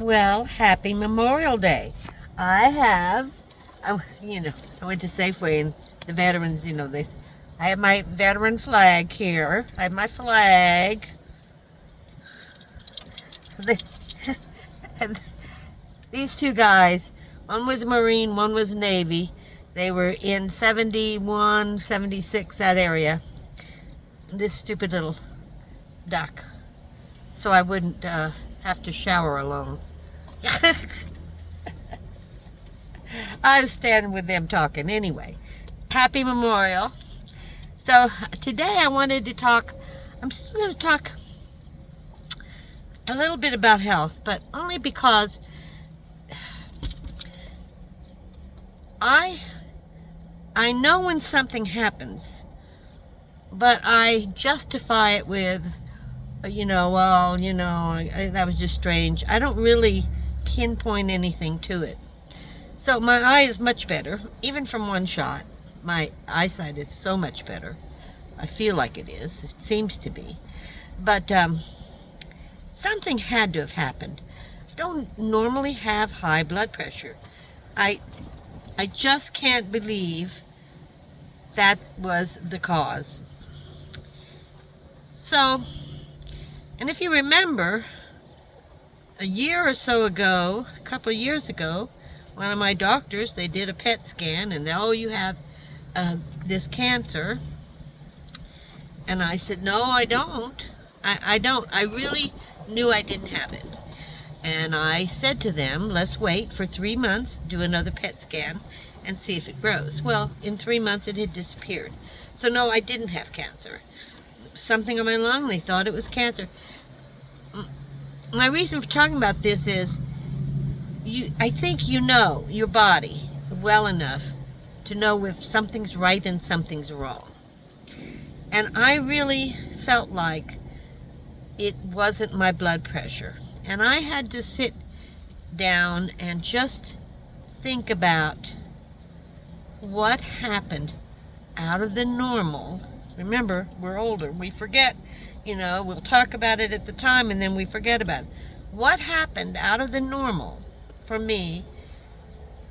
Well, happy Memorial Day. I went to Safeway and the veterans, I have my veteran flag here. I have my flag. And these two guys, one was a Marine, one was Navy. They were in 71, 76, that area. This stupid little duck. So I wouldn't have to shower alone. I was standing with them talking. Anyway, happy Memorial. So today I wanted to talk, I'm still going to talk a little bit about health, but only because I know when something happens, but I justify it with, that was just strange. I don't really pinpoint anything to it. So my eye is much better, even from one shot. My eyesight is so much better. I feel like it is. It seems to be. But something had to have happened. I don't normally have high blood pressure. I just can't believe that was the cause. So, and if you remember, a year or so ago, a couple of years ago, one of my doctors, they did a PET scan and you have this cancer. And I said, no, I don't. I don't. I really knew I didn't have it. And I said to them, let's wait for 3 months, do another PET scan and see if it grows. Well, in 3 months it had disappeared. So no, I didn't have cancer. Something on my lung, they thought it was cancer. My reason for talking about this is, I think you know your body well enough to know if something's right and something's wrong. And I really felt like it wasn't my blood pressure. And I had to sit down and just think about what happened out of the normal. Remember, we're older. We forget, we'll talk about it at the time and then we forget about it. What happened out of the normal for me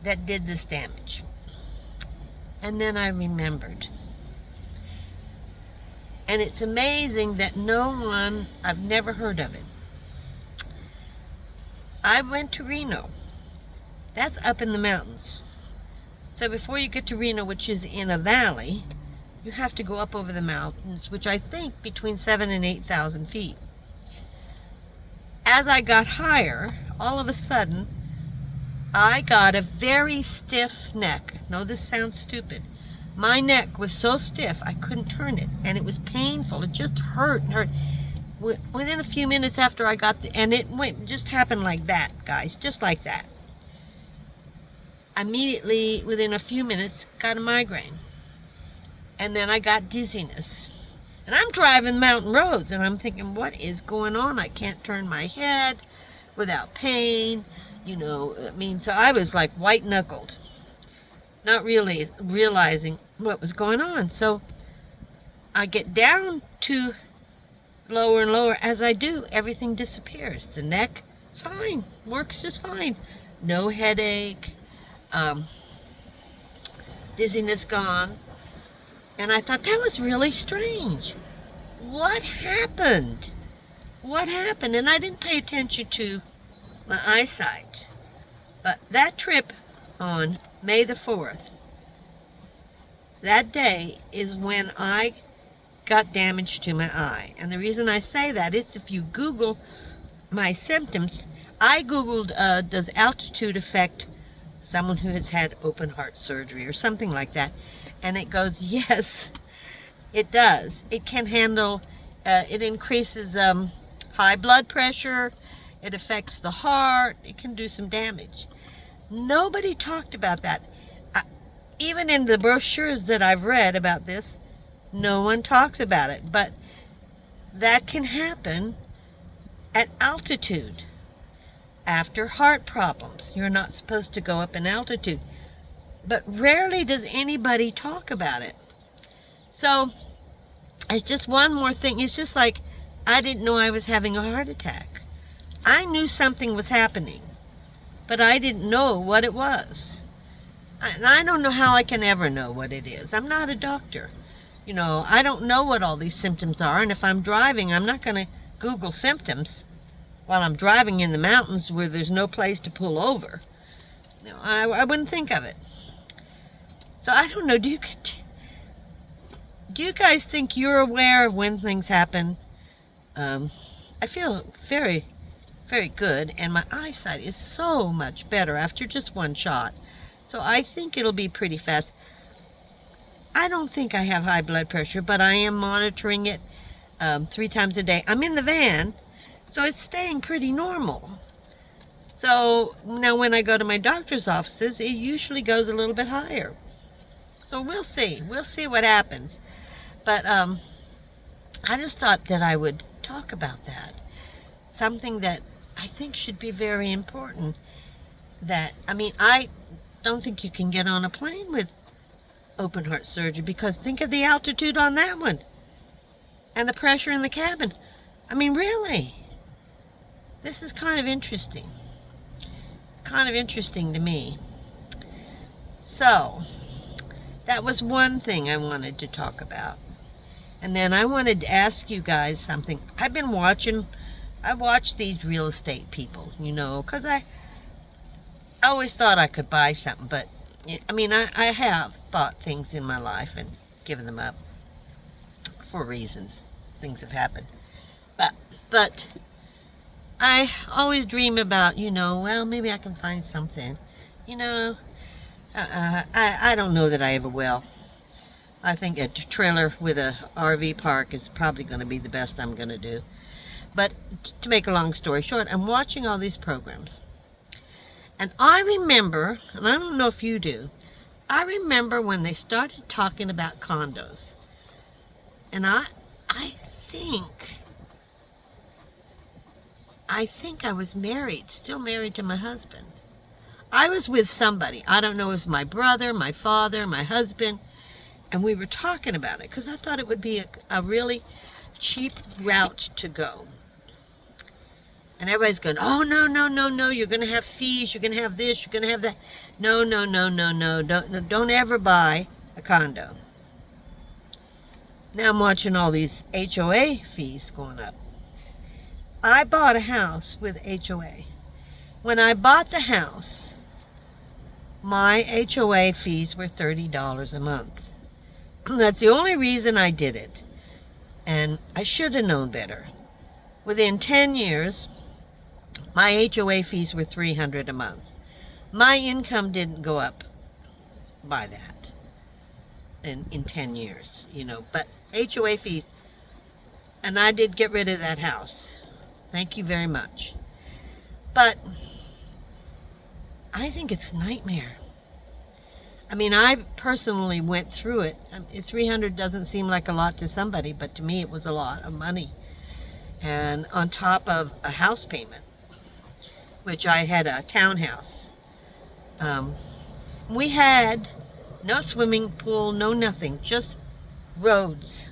that did this damage? And then I remembered. And it's amazing that I've never heard of it. I went to Reno. That's up in the mountains. So before you get to Reno, which is in a valley, you have to go up over the mountains, which I think between 7,000 and 8,000 feet. As I got higher, all of a sudden, I got a very stiff neck. No, this sounds stupid. My neck was so stiff, I couldn't turn it, and it was painful. It just hurt and hurt. Within a few minutes after I got and it just happened like that, guys, just like that. Immediately, within a few minutes, got a migraine. And then I got dizziness. And I'm driving mountain roads, and I'm thinking, what is going on? I can't turn my head without pain. So I was like white-knuckled, not really realizing what was going on. So I get down to lower and lower. As I do, everything disappears. The neck is fine, works just fine. No headache, dizziness gone. And I thought that was really strange. What happened? What happened? And I didn't pay attention to my eyesight. But that trip on May the 4th, that day is when I got damage to my eye. And the reason I say that is if you Google my symptoms, I Googled, does altitude affect someone who has had open heart surgery or something like that? And it goes, yes, it does. It can handle, it increases high blood pressure. It affects the heart. It can do some damage. Nobody talked about that. Even in the brochures that I've read about this, no one talks about it. But that can happen at altitude. After heart problems, you're not supposed to go up in altitude. But rarely does anybody talk about it. So it's just one more thing. It's just like I didn't know I was having a heart attack. I knew something was happening, but I didn't know what it was. And I don't know how I can ever know what it is. I'm not a doctor. You know, I don't know what all these symptoms are, and if I'm driving, I'm not going to Google symptoms while I'm driving in the mountains where there's no place to pull over. No, I wouldn't think of it. So I don't know, do you guys think you're aware of when things happen? I feel very, very good, and my eyesight is so much better after just one shot. So I think it'll be pretty fast. I don't think I have high blood pressure, but I am monitoring it 3 times a day. I'm in the van, so it's staying pretty normal. So now when I go to my doctor's offices, it usually goes a little bit higher. So we'll see. We'll see what happens. But I just thought that I would talk about that. Something that I think should be very important. I don't think you can get on a plane with open heart surgery, because think of the altitude on that one and the pressure in the cabin. I mean, really, this is kind of interesting. Kind of interesting to me. So that was one thing I wanted to talk about. And then I wanted to ask you guys something. I watch these real estate people, you know, because I always thought I could buy something, but I have bought things in my life and given them up for reasons. Things have happened. But I always dream about, well, maybe I can find something. I don't know that I ever will. I think a trailer with a RV park is probably going to be the best I'm going to do. But to make a long story short, I'm watching all these programs. And I remember, and I don't know if you do, I remember when they started talking about condos. And I think I was married, still married to my husband. I was with somebody. I don't know, it was my brother, my father, my husband. And we were talking about it because I thought it would be a really cheap route to go. And everybody's going, oh, no, you're going to have fees, you're going to have this, you're going to have that. No, don't ever buy a condo. Now I'm watching all these HOA fees going up. I bought a house with HOA. When I bought the house, my HOA fees were $30 a month. That's the only reason I did it. And I should have known better. Within 10 years, my HOA fees were $300 a month. My income didn't go up by that in 10 years, but HOA fees, and I did get rid of that house. Thank you very much. But I think it's a nightmare. I personally went through it. $300 doesn't seem like a lot to somebody, but to me it was a lot of money. And on top of a house payment, which I had a townhouse. We had no swimming pool, no nothing, just roads,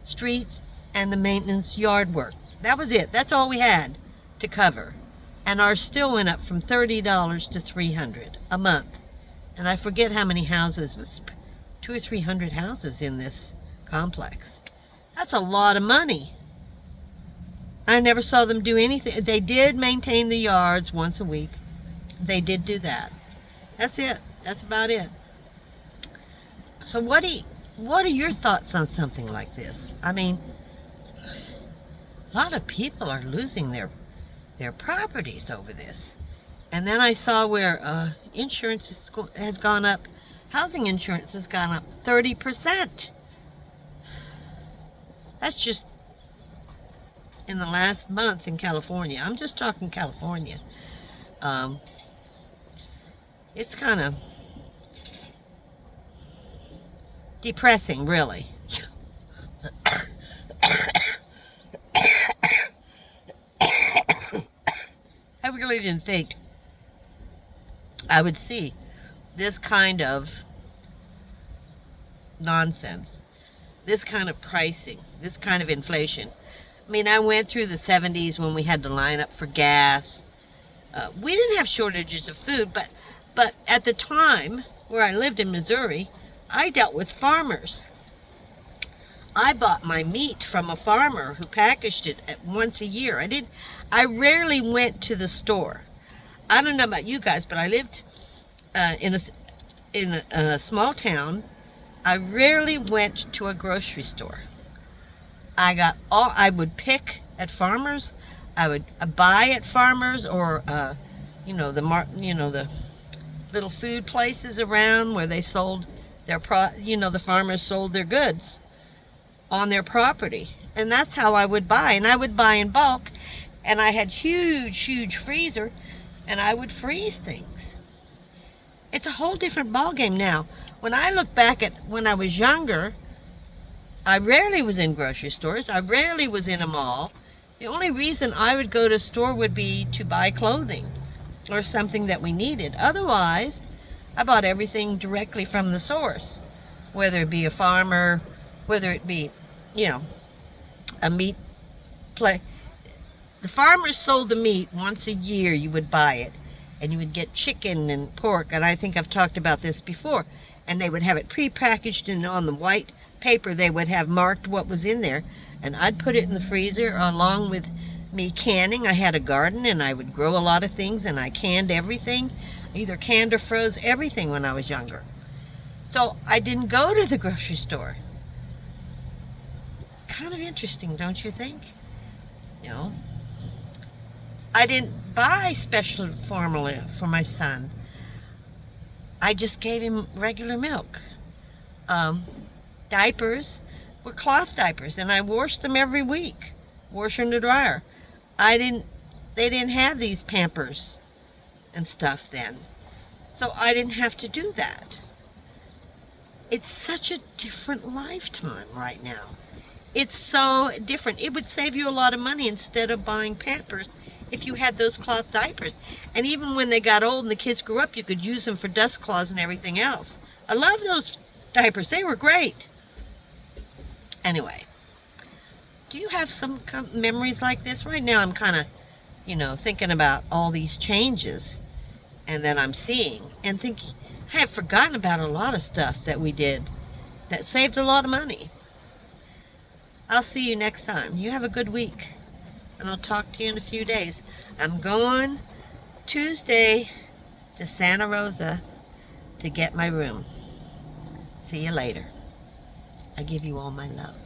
streets, and the maintenance yard work. That was it. That's all we had to cover. And ours still went up from $30 to $300 a month. And I forget how many houses, 200 or 300 houses in this complex. That's a lot of money. I never saw them do anything. They did maintain the yards once a week. They did do that. That's it. That's about it. So what are your thoughts on something like this? A lot of people are losing their properties over this. And then I saw where insurance has gone up. Housing insurance has gone up 30%. That's just in the last month in California. I'm just talking California. It's kind of depressing, really. I really didn't think I would see this kind of nonsense, this kind of pricing, this kind of inflation. I mean, I went through the 70s when we had to line up for gas. We didn't have shortages of food, but at the time where I lived in Missouri, I dealt with farmers. I bought my meat from a farmer who packaged it once a year. I rarely went to the store. I don't know about you guys, but I lived in a small town. I rarely went to a grocery store. I would pick at farmers. I would buy at farmers, or the little food places around where they sold the farmers sold their goods on their property. And that's how I would buy. And I would buy in bulk, and I had huge freezer, and I would freeze things. It's a whole different ballgame now. When I look back at when I was younger, I rarely was in grocery stores. I rarely was in a mall. The only reason I would go to a store would be to buy clothing or something that we needed. Otherwise, I bought everything directly from the source, whether it be a farmer, whether it be, a meat place. The farmers sold the meat once a year. You would buy it, and you would get chicken and pork, and I think I've talked about this before, and they would have it pre-packaged, and on the white paper they would have marked what was in there, and I'd put it in the freezer along with me canning. I had a garden, and I would grow a lot of things, and I canned everything, either canned or froze everything when I was younger. So I didn't go to the grocery store. Kind of interesting, don't you think? I didn't buy special formula for my son. I just gave him regular milk. Diapers were cloth diapers, and I washed them every week. Washer in the dryer. They didn't have these Pampers and stuff then. So I didn't have to do that. It's such a different lifetime right now. It's so different. It would save you a lot of money instead of buying Pampers if you had those cloth diapers. And even when they got old and the kids grew up, you could use them for dust claws and everything else. I love those diapers. They were great. Anyway, do you have some memories like this? Right now I'm kind of, thinking about all these changes and that I'm seeing, and thinking I have forgotten about a lot of stuff that we did that saved a lot of money. I'll see you next time. You have a good week, and I'll talk to you in a few days. I'm going Tuesday to Santa Rosa to get my room. See you later. I give you all my love.